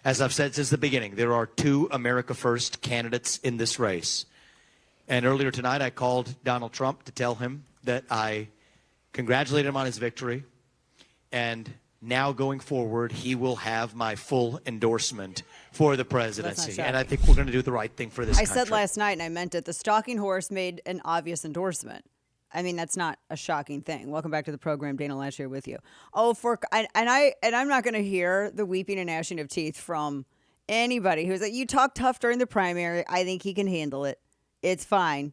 As I've said since the beginning, there are two America First candidates in this race. And earlier tonight, I called Donald Trump to tell him that I congratulated him on his victory. And now going forward, he will have my full endorsement for the presidency. And I think we're going to do the right thing for this country. I said last night, and I meant it, the stalking horse made an obvious endorsement. I mean, that's not a shocking thing. Welcome back to the program. Dana Loesch here with you. I'm not going to hear the weeping and gnashing of teeth from anybody who's like, you talk tough during the primary. I think he can handle it. It's fine.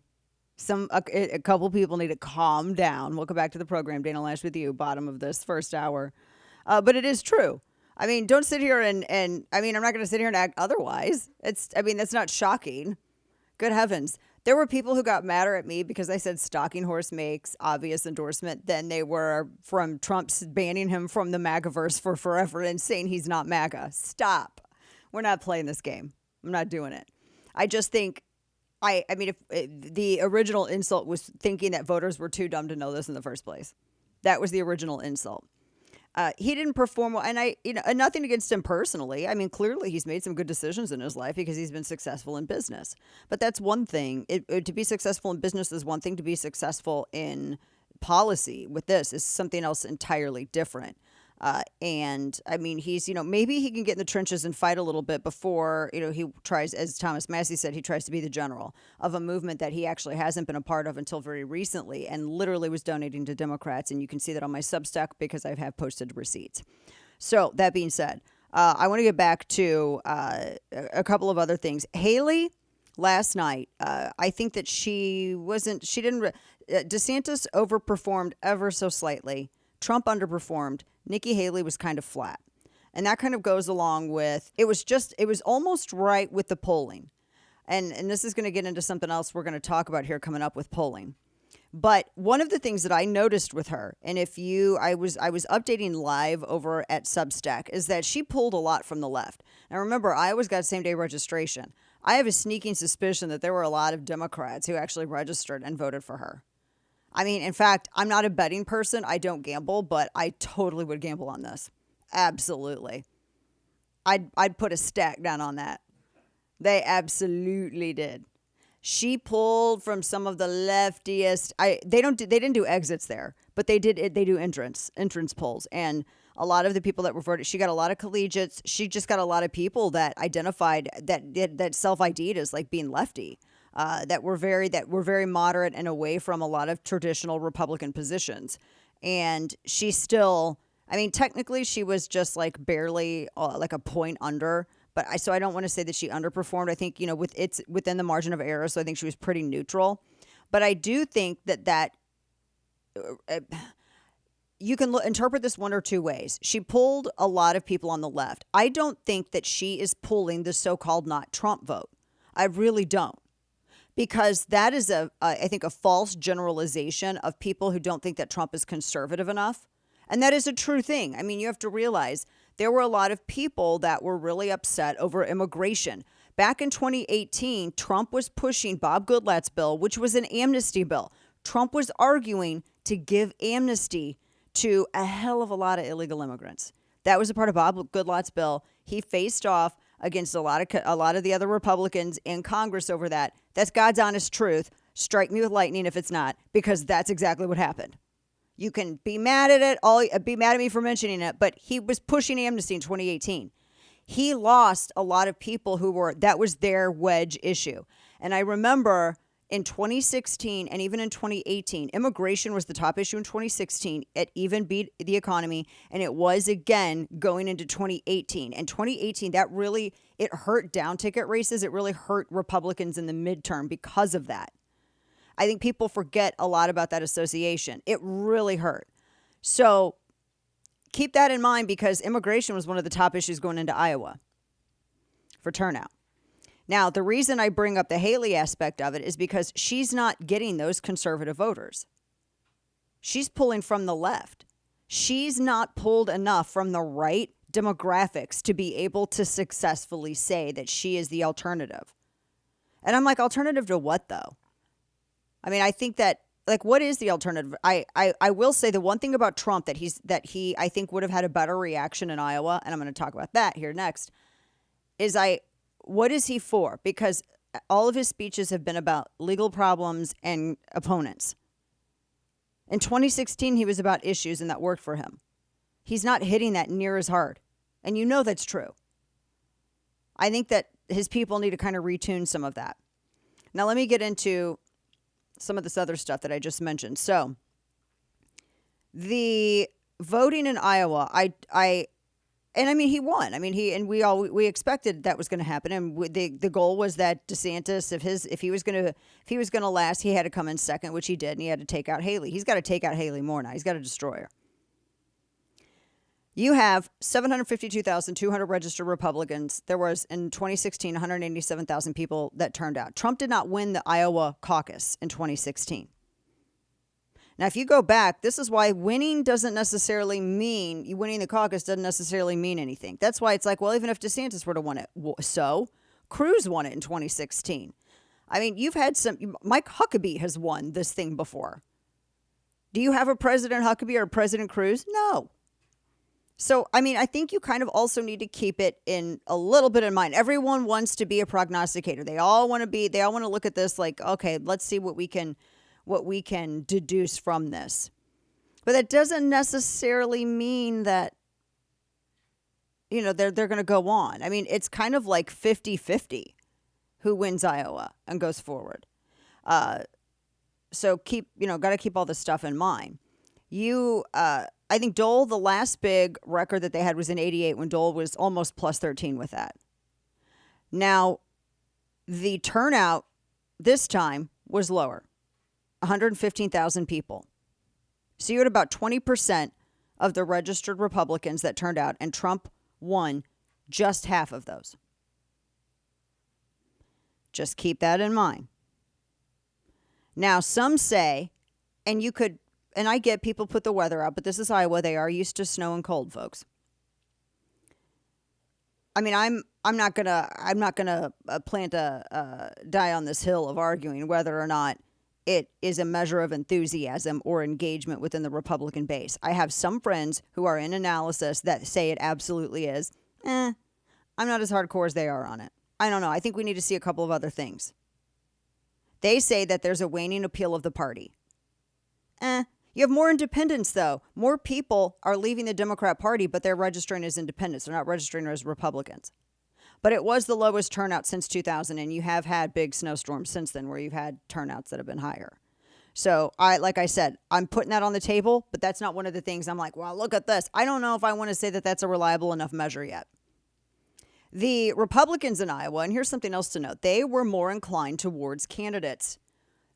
A couple people need to calm down. Welcome back to the program. Dana Loesch with you. Bottom of this first hour. But it is true. I mean, don't sit here and I mean, I'm not going to sit here and act otherwise. That's not shocking. Good heavens. There were people who got madder at me because I said stalking horse makes obvious endorsement than they were from Trump's banning him from the MAGAverse for forever and saying he's not MAGA. Stop. We're not playing this game. I'm not doing it. I just think, if the original insult was thinking that voters were too dumb to know this in the first place. That was the original insult. He didn't perform well, and nothing against him personally. I mean, clearly he's made some good decisions in his life because he's been successful in business. But that's one thing. To be successful in business is one thing. To be successful in policy with this is something else entirely different. And I mean, he's, maybe he can get in the trenches and fight a little bit before, he tries, as Thomas Massey said, he tries to be the general of a movement that he actually hasn't been a part of until very recently and literally was donating to Democrats. And you can see that on my Substack because I have posted receipts. So that being said, I want to get back to a couple of other things. Haley last night, I think that DeSantis overperformed ever so slightly. Trump underperformed. Nikki Haley was kind of flat. And that kind of goes along with, it was almost right with the polling. And this is going to get into something else we're going to talk about here coming up with polling. But one of the things that I noticed with her, and I was updating live over at Substack, is that she pulled a lot from the left. Now remember, Iowa's got same day registration. I have a sneaking suspicion that there were a lot of Democrats who actually registered and voted for her. I mean, in fact, I'm not a betting person. I don't gamble, but I totally would gamble on this. Absolutely. I'd put a stack down on that. They absolutely did. She pulled from some of the leftiest. They didn't do exits there, but they do entrance polls, and a lot of the people that were voted, she got a lot of collegiates. She just got a lot of people that identified that self-ID'd as like being lefty. That were very moderate and away from a lot of traditional Republican positions. And she still, technically she was just like barely like a point under, but I don't want to say that she underperformed. I think, it's within the margin of error. So I think she was pretty neutral, but I do think that you can interpret this one or two ways. She pulled a lot of people on the left. I don't think that she is pulling the so-called not Trump vote. I really don't. Because that is I think a false generalization of people who don't think that Trump is conservative enough. And that is a true thing. I mean, you have to realize there were a lot of people that were really upset over immigration. Back in 2018, Trump was pushing Bob Goodlatte's bill, which was an amnesty bill. Trump was arguing to give amnesty to a hell of a lot of illegal immigrants. That was a part of Bob Goodlatte's bill. He faced off against a lot of the other Republicans in Congress over that. That's God's honest truth. Strike me with lightning if it's not, because that's exactly what happened. You can be mad at it, be mad at me for mentioning it, but he was pushing amnesty in 2018. He lost a lot of people that was their wedge issue. And I remember in 2016 and even in 2018, immigration was the top issue in 2016. It even beat the economy, and it was again going into 2018. And 2018, it hurt down ticket races. It really hurt Republicans in the midterm because of that. I think people forget a lot about that association. It really hurt. So keep that in mind, because immigration was one of the top issues going into Iowa for turnout. Now, the reason I bring up the Haley aspect of it is because she's not getting those conservative voters. She's pulling from the left. She's not pulled enough from the right demographics to be able to successfully say that she is the alternative. And I'm like, alternative to what, though? I mean, I think that, like, what is the alternative? I will say the one thing about Trump that he I think would have had a better reaction in Iowa, and I'm going to talk about that here next. what is he for? Because all of his speeches have been about legal problems and opponents. In 2016, he was about issues, and that worked for him. He's not hitting that near as hard. And you know that's true. I think that his people need to kind of retune some of that. Now, let me get into some of this other stuff that I just mentioned. So, the voting in Iowa, he won. I mean, we expected that was going to happen, and the goal was that DeSantis, if he was going to last, he had to come in second, which he did, and he had to take out Haley. He's got to take out Haley more now. He's got to destroy her. You have 752,200 registered Republicans. There was, in 2016, 187,000 people that turned out. Trump did not win the Iowa Caucus in 2016. Now, if you go back, this is why winning the caucus doesn't necessarily mean anything. That's why it's like, well, even if DeSantis were to win it, so Cruz won it in 2016. I mean, you've had Mike Huckabee has won this thing before. Do you have a President Huckabee or a President Cruz? No. So, I mean, I think you kind of also need to keep it in a little bit in mind. Everyone wants to be a prognosticator. They all want to look at this like, okay, let's see what we can deduce from this. But that doesn't necessarily mean that, they're going to go on. I mean, it's kind of like 50-50 who wins Iowa and goes forward. So got to keep all this stuff in mind. I think Dole, the last big record that they had was in 88 when Dole was almost plus 13 with that. Now, the turnout this time was lower, 115,000 people. So you had about 20% of the registered Republicans that turned out, and Trump won just half of those. Just keep that in mind. Now, some say, and I get people put the weather out, but this is Iowa. They are used to snow and cold, folks. I mean, I'm not gonna plant a die on this hill of arguing whether or not it is a measure of enthusiasm or engagement within the Republican base. I have some friends who are in analysis that say it absolutely is. I'm not as hardcore as they are on it. I don't know. I think we need to see a couple of other things. They say that there's a waning appeal of the party. You have more independents, though. More people are leaving the Democrat Party, but they're registering as independents. They're not registering as Republicans. But it was the lowest turnout since 2000, and you have had big snowstorms since then where you've had turnouts that have been higher. So, like I said, I'm putting that on the table, but that's not one of the things I'm like, well, look at this. I don't know if I want to say that that's a reliable enough measure yet. The Republicans in Iowa, and here's something else to note, they were more inclined towards candidates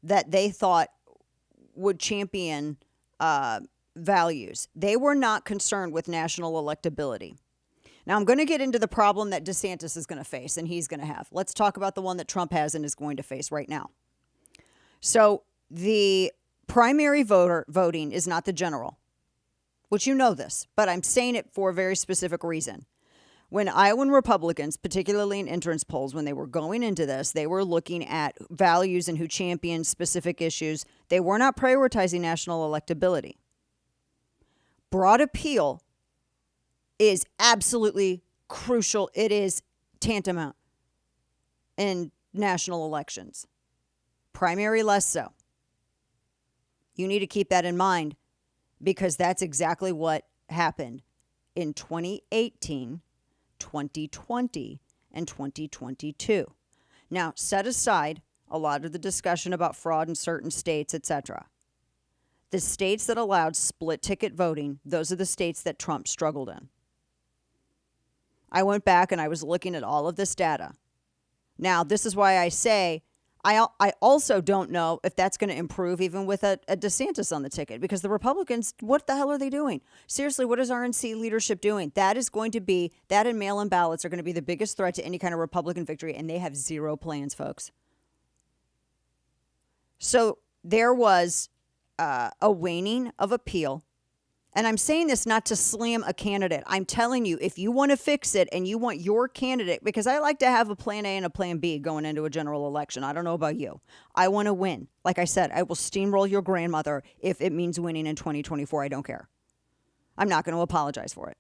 that they thought would champion values. They were not concerned with national electability. Now, I'm going to get into the problem that DeSantis is going to face and he's going to have. Let's talk about the one that Trump has and is going to face right now. So the primary voting is not the general, which you know this, but I'm saying it for a very specific reason. When Iowan Republicans, particularly in entrance polls, when they were going into this, they were looking at values and who championed specific issues. They were not prioritizing national electability. Broad appeal is absolutely crucial. It is tantamount in national elections. Primary, less so. You need to keep that in mind because that's exactly what happened in 2018, 2020, and 2022. Now, set aside a lot of the discussion about fraud in certain states, etc. The states that allowed split ticket voting, those are the states that Trump struggled in. I went back and I was looking at all of this data. Now, this is why I say I also don't know if that's going to improve even with a DeSantis on the ticket because the Republicans, what the hell are they doing? Seriously, what is RNC leadership doing? That and mail-in ballots are going to be the biggest threat to any kind of Republican victory, and they have zero plans, folks. So there was a waning of appeal. And I'm saying this not to slam a candidate. I'm telling you, if you want to fix it and you want your candidate, because I like to have a plan A and a plan B going into a general election. I don't know about you. I want to win. Like I said, I will steamroll your grandmother if it means winning in 2024. I don't care. I'm not going to apologize for it.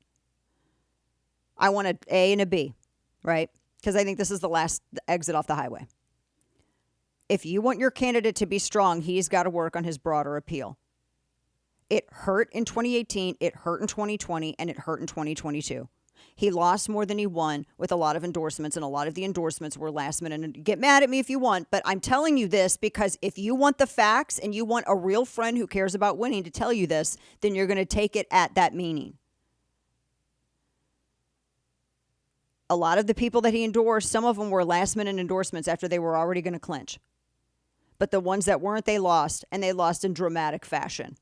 I want an A and a B, right? because I think this is the last exit off the highway. If you want your candidate to be strong, he's got to work on his broader appeal. It hurt in 2018, it hurt in 2020, and it hurt in 2022. He lost more than he won with a lot of endorsements, and a lot of the endorsements were last minute. And get mad at me if you want, but I'm telling you this because if you want the facts and you want a real friend who cares about winning to tell you this, then you're going to take it at that meaning. A lot of the people that he endorsed, some of them were last minute endorsements after they were already going to clinch. But the ones that weren't, they lost, and they lost in dramatic fashion.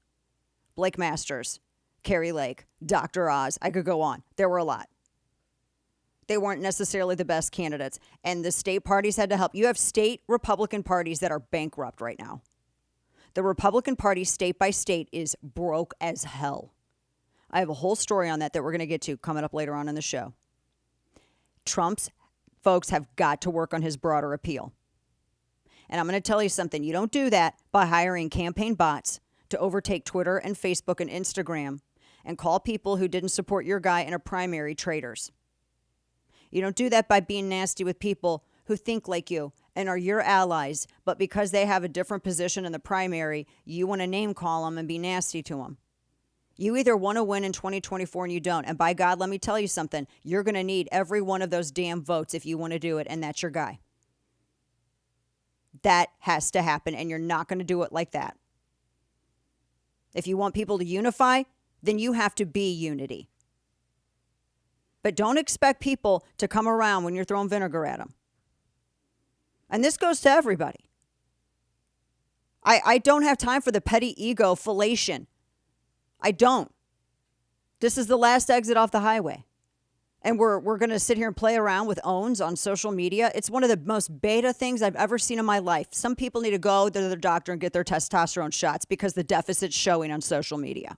Blake Masters, Carrie Lake, Dr. Oz, I could go on. There were a lot. They weren't necessarily the best candidates, and the state parties had to help. You have state Republican parties that are bankrupt right now. The Republican Party, state by state, is broke as hell. I have a whole story on that we're going to get to coming up later on in the show. Trump's folks have got to work on his broader appeal. And I'm going to tell you something. You don't do that by hiring campaign bots to overtake Twitter and Facebook and Instagram and call people who didn't support your guy in a primary traitors. You don't do that by being nasty with people who think like you and are your allies, but because they have a different position in the primary, you want to name call them and be nasty to them. You either want to win in 2024 and you don't. And by God, let me tell you something. You're going to need every one of those damn votes if you want to do it, and that's your guy. That has to happen, and you're not going to do it like that. If you want people to unify, then you have to be unity. But don't expect people to come around when you're throwing vinegar at them. And this goes to everybody. I don't have time for the petty ego fellation. I don't. This is the last exit off the highway. And we're going to sit here and play around with owns on social media. It's one of the most beta things I've ever seen in my life. Some people need to go to their doctor and get their testosterone shots because the deficit's showing on social media.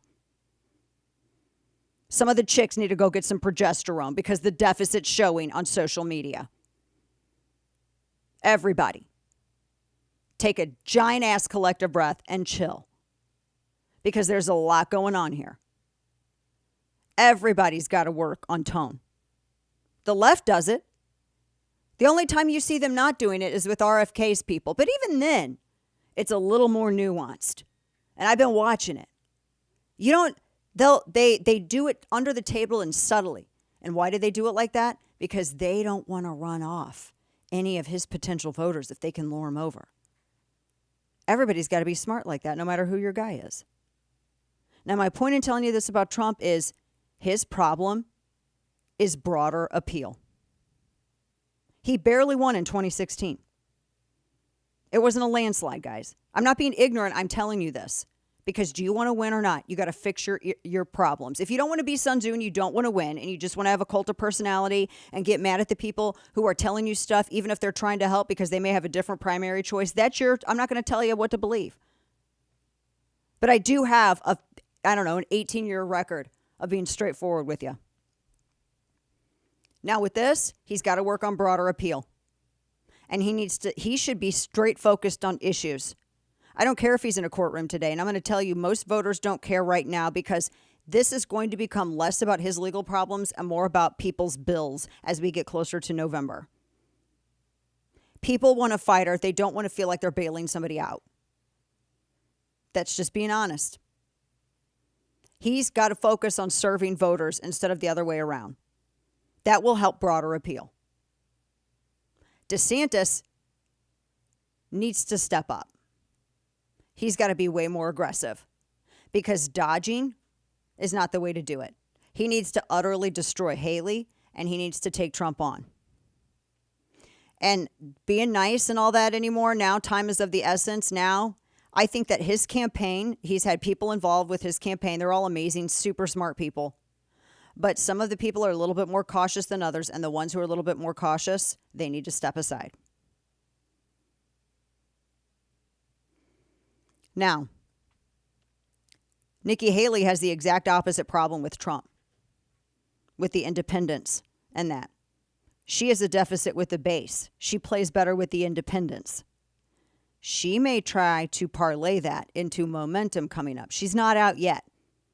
Some of the chicks need to go get some progesterone because the deficit's showing on social media. Everybody. Take a giant ass collective breath and chill. Because there's a lot going on here. Everybody's got to work on tone. The left does it. The only time you see them not doing it is with RFK's people. But even then, it's a little more nuanced. And I've been watching it. They do it under the table and subtly. And why do they do it like that? Because they don't want to run off any of his potential voters if they can lure him over. Everybody's got to be smart like that, no matter who your guy is. Now, my point in telling you this about Trump is his problem is broader appeal. He barely won in 2016. It wasn't a landslide, guys. I'm not being ignorant. I'm telling you this. Because do you want to win or not? You got to fix your problems. If you don't want to be Sun Tzu and you don't want to win and you just want to have a cult of personality and get mad at the people who are telling you stuff, even if they're trying to help because they may have a different primary choice, I'm not going to tell you what to believe. But I do have an 18-year record of being straightforward with you. Now with this, he's got to work on broader appeal. And he should be straight focused on issues. I don't care if he's in a courtroom today. And I'm going to tell you, most voters don't care right now because this is going to become less about his legal problems and more about people's bills as we get closer to November. People want a fighter. They don't want to feel like they're bailing somebody out. That's just being honest. He's got to focus on serving voters instead of the other way around. That will help broader appeal. DeSantis needs to step up. He's got to be way more aggressive because dodging is not the way to do it. He needs to utterly destroy Haley and he needs to take Trump on. And being nice and all that anymore, now time is of the essence. Now, I think that his campaign, he's had people involved with his campaign. They're all amazing, super smart people. But some of the people are a little bit more cautious than others. And the ones who are a little bit more cautious, they need to step aside. Now, Nikki Haley has the exact opposite problem with Trump, with the independents and that. She has a deficit with the base. She plays better with the independents. She may try to parlay that into momentum coming up. She's not out yet.